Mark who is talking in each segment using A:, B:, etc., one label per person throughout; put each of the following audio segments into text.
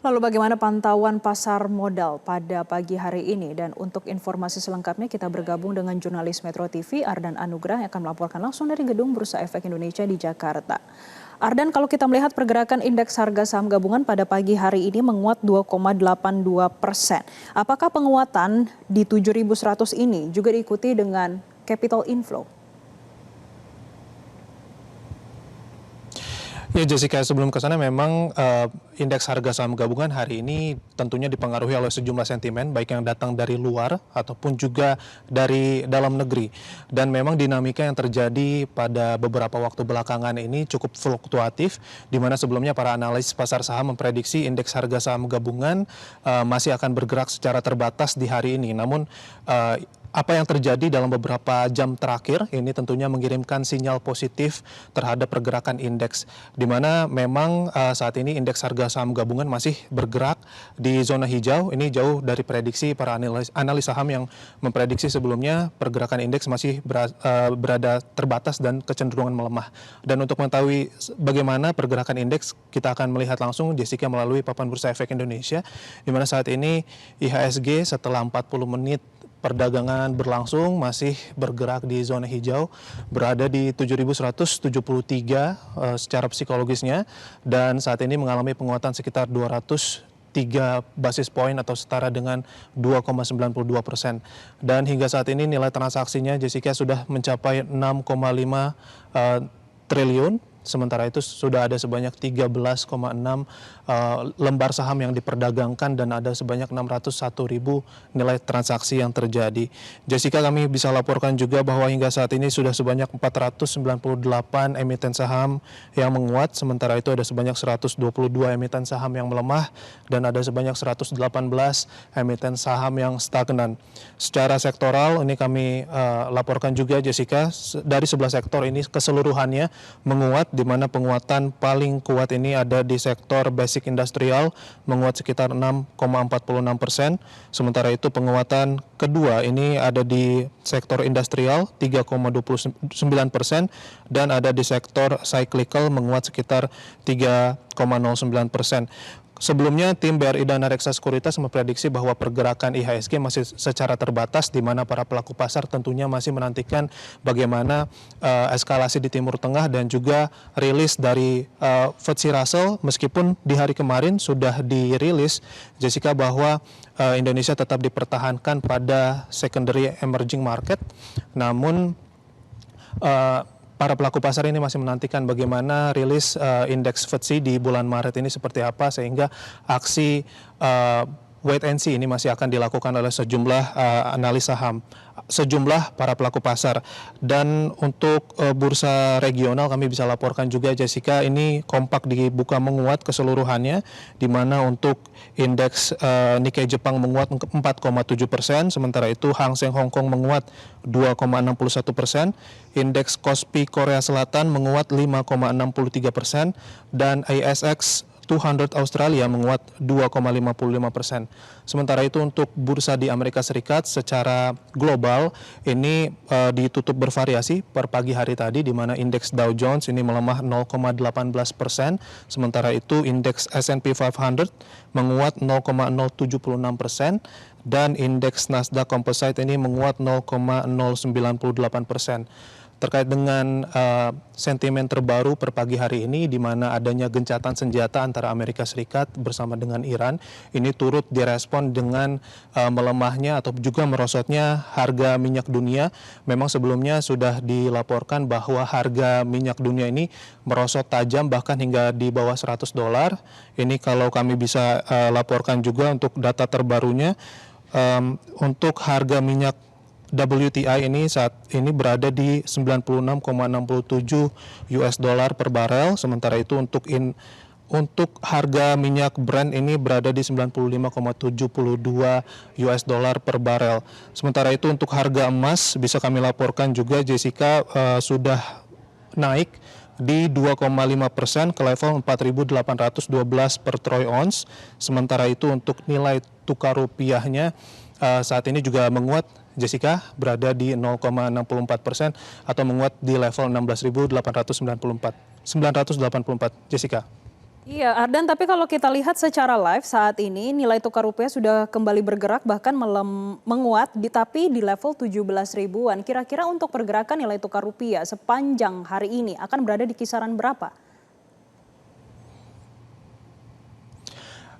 A: Lalu bagaimana pantauan pasar modal pada pagi hari ini? Dan untuk informasi selengkapnya kita bergabung dengan jurnalis Metro TV Ardan Anugrah yang akan melaporkan langsung dari Gedung Bursa Efek Indonesia di Jakarta. Ardan, kalau kita melihat pergerakan indeks harga saham gabungan pada pagi hari ini menguat 2,82%. Apakah penguatan di 7.100 ini juga diikuti dengan capital inflow?
B: Ya Jessica, sebelum ke sana memang indeks harga saham gabungan hari ini tentunya dipengaruhi oleh sejumlah sentimen baik yang datang dari luar ataupun juga dari dalam negeri. Dan memang dinamika yang terjadi pada beberapa waktu belakangan ini cukup fluktuatif, di mana sebelumnya para analis pasar saham memprediksi indeks harga saham gabungan masih akan bergerak secara terbatas di hari ini. Namun apa yang terjadi dalam beberapa jam terakhir ini tentunya mengirimkan sinyal positif terhadap pergerakan indeks, di mana memang saat ini indeks harga saham gabungan masih bergerak di zona hijau. Ini jauh dari prediksi para analis saham yang memprediksi sebelumnya pergerakan indeks masih berada terbatas dan kecenderungan melemah. Dan untuk mengetahui bagaimana pergerakan indeks, kita akan melihat langsung Jessica melalui papan Bursa Efek Indonesia, di mana saat ini IHSG setelah 40 menit perdagangan berlangsung masih bergerak di zona hijau, berada di 7.173 secara psikologisnya, dan saat ini mengalami penguatan sekitar 203 basis poin atau setara dengan 2,92%. Dan hingga saat ini nilai transaksinya Jessica sudah mencapai 6,5 triliun. Sementara itu sudah ada sebanyak 13,6 lembar saham yang diperdagangkan dan ada sebanyak 601.000 nilai transaksi yang terjadi. Jessica, kami bisa laporkan juga bahwa hingga saat ini sudah sebanyak 498 emiten saham yang menguat, sementara itu ada sebanyak 122 emiten saham yang melemah dan ada sebanyak 118 emiten saham yang stagnan. Secara sektoral ini kami laporkan juga Jessica, dari 11 sektor ini keseluruhannya menguat, di mana penguatan paling kuat ini ada di sektor basic industrial menguat sekitar 6,46%. Sementara itu penguatan kedua ini ada di sektor industrial 3,29% dan ada di sektor cyclical menguat sekitar 3,09%. Sebelumnya, tim BRI Dana Reksa Sekuritas memprediksi bahwa pergerakan IHSG masih secara terbatas, di mana para pelaku pasar tentunya masih menantikan bagaimana eskalasi di Timur Tengah dan juga rilis dari FTSE Russell, meskipun di hari kemarin sudah dirilis, Jessica, bahwa Indonesia tetap dipertahankan pada secondary emerging market, namun para pelaku pasar ini masih menantikan bagaimana rilis indeks FTSE di bulan Maret ini seperti apa, sehingga aksi wait and see ini masih akan dilakukan oleh sejumlah analis saham, sejumlah para pelaku pasar. Dan untuk bursa regional kami bisa laporkan juga Jessica, ini kompak dibuka menguat keseluruhannya, di mana untuk indeks Nikkei Jepang menguat 4,7%, sementara itu Hang Seng Hong Kong menguat 2,61%, indeks Kospi Korea Selatan menguat 5,63%, dan ASX 200 Australia menguat 2,55%. Sementara itu untuk bursa di Amerika Serikat secara global ini ditutup bervariasi per pagi hari tadi, di mana indeks Dow Jones ini melemah 0,18%, sementara itu indeks S&P 500 menguat 0,076% dan indeks Nasdaq Composite ini menguat 0,098%. Terkait dengan sentimen terbaru per pagi hari ini, di mana adanya gencatan senjata antara Amerika Serikat bersama dengan Iran, ini turut direspon dengan melemahnya atau juga merosotnya harga minyak dunia. Memang sebelumnya sudah dilaporkan bahwa harga minyak dunia ini merosot tajam bahkan hingga di bawah $100. Ini kalau kami bisa laporkan juga untuk data terbarunya, untuk harga minyak WTI ini saat ini berada di 96,67 US dollar per barel, sementara itu untuk harga minyak Brent ini berada di 95,72 US dollar per barel. Sementara itu untuk harga emas bisa kami laporkan juga Jessica sudah naik di 2,5% ke level 4.812 per troy ounce. Sementara itu untuk nilai tukar rupiahnya saat ini juga menguat, Jessica, berada di 0,64% atau menguat di level 16.984. Jessica.
A: Iya, Ardan, tapi kalau kita lihat secara live saat ini nilai tukar rupiah sudah kembali bergerak bahkan menguat tapi di level 17 ribuan. Kira-kira untuk pergerakan nilai tukar rupiah sepanjang hari ini akan berada di kisaran berapa?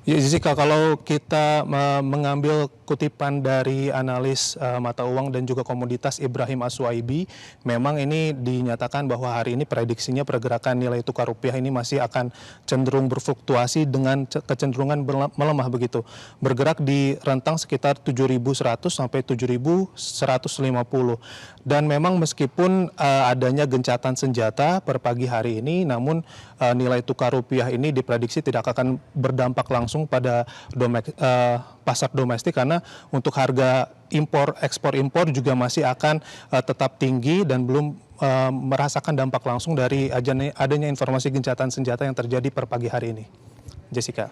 B: Ya, Jessica, kalau kita mengambil kutipan dari analis mata uang dan juga komoditas Ibrahim Aswaibi, memang ini dinyatakan bahwa hari ini prediksinya pergerakan nilai tukar rupiah ini masih akan cenderung berfluktuasi dengan kecenderungan melemah begitu. Bergerak di rentang sekitar 7.100 sampai 7.150. Dan memang meskipun adanya gencatan senjata per pagi hari ini, namun nilai tukar rupiah ini diprediksi tidak akan berdampak langsung pada pasar domestik karena untuk harga ekspor impor juga masih akan tetap tinggi dan belum merasakan dampak langsung dari adanya informasi gencatan senjata yang terjadi per pagi hari ini. Jessica.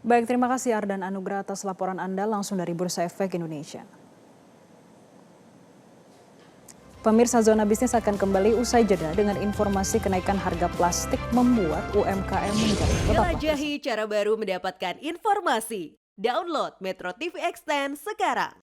A: Baik, terima kasih Ardan Anugrah atas laporan Anda langsung dari Bursa Efek Indonesia. Pemirsa, Zona Bisnis akan kembali usai jeda dengan informasi kenaikan harga plastik membuat UMKM menjadi.
C: Jelajahi cara baru mendapatkan informasi. Download Metro TV Extend sekarang.